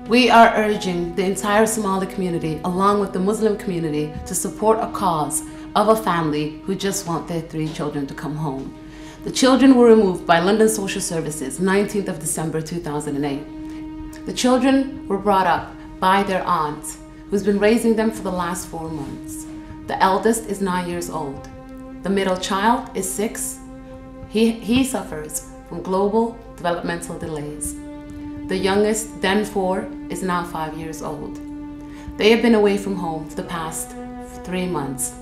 We are urging the entire Somali community, along with the Muslim community, to support a cause of a family who just want their 3 children to come home. The children were removed by London Social Services 19th of December 2008. The children were brought up by their aunt, who's been raising them for the last 4 months. The eldest is 9 years old. The middle child is 6. He suffers from global developmental delays. The youngest, then 4, is now 5 years old. They have been away from home for the past 3 months,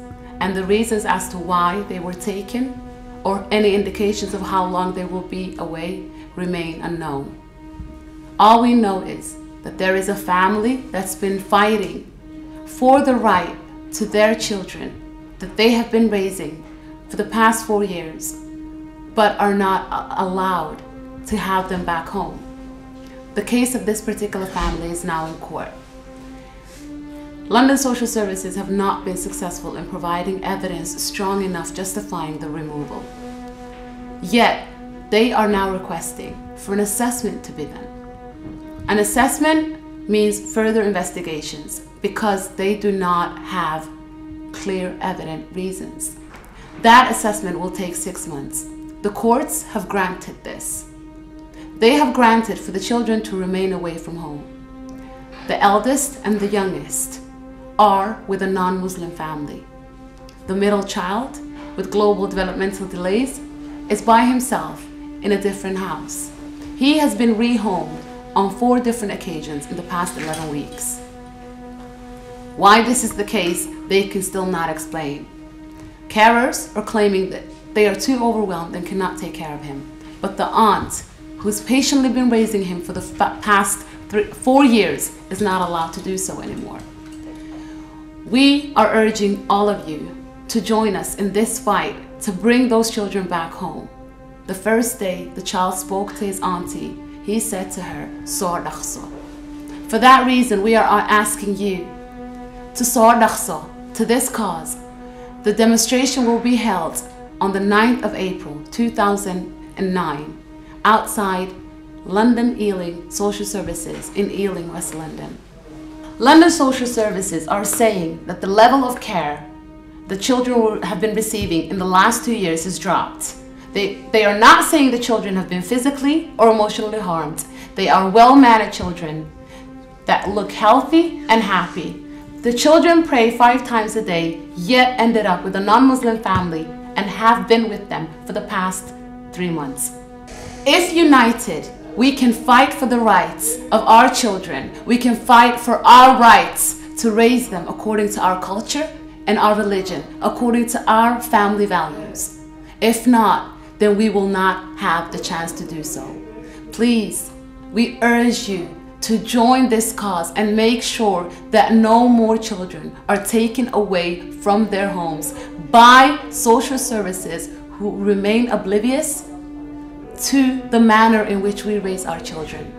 and the reasons as to why they were taken or any indications of how long they will be away remain unknown. All we know is that there is a family that's been fighting for the right to their children that they have been raising for the past 4 years, but are not allowed to have them back home. The case of this particular family is now in court. London Social Services have not been successful in providing evidence strong enough justifying the removal. Yet, they are now requesting for an assessment to be done. An assessment means further investigations because they do not have clear, evident reasons. That assessment will take 6 months. The courts have granted this. They have granted for the children to remain away from home. The eldest and the youngest are with a non-Muslim family. The middle child, with global developmental delays, is by himself in a different house. He has been rehomed on 4 different occasions in the past 11 weeks. Why this is the case, they can still not explain. Carers are claiming that they are too overwhelmed and cannot take care of him. But the aunt, who's patiently been raising him for the past 4 years, is not allowed to do so anymore. We are urging all of you to join us in this fight to bring those children back home. The first day the child spoke to his auntie, he said to her, Soodhakhso. For that reason, we are asking you to Soodhakhso, to this cause. The demonstration will be held on the 9th of April 2009 outside London Ealing Social Services in Ealing, West London. London Social Services are saying that the level of care the children have been receiving in the last 2 years has dropped. They are not saying the children have been physically or emotionally harmed. They are well-managed children that look healthy and happy. The children pray 5 times a day, yet ended up with a non-Muslim family and have been with them for the past 3 months. If united, we can fight for the rights of our children. We can fight for our rights to raise them according to our culture and our religion, according to our family values. If not, then we will not have the chance to do so. Please, we urge you to join this cause and make sure that no more children are taken away from their homes by social services who remain oblivious to the manner in which we raise our children.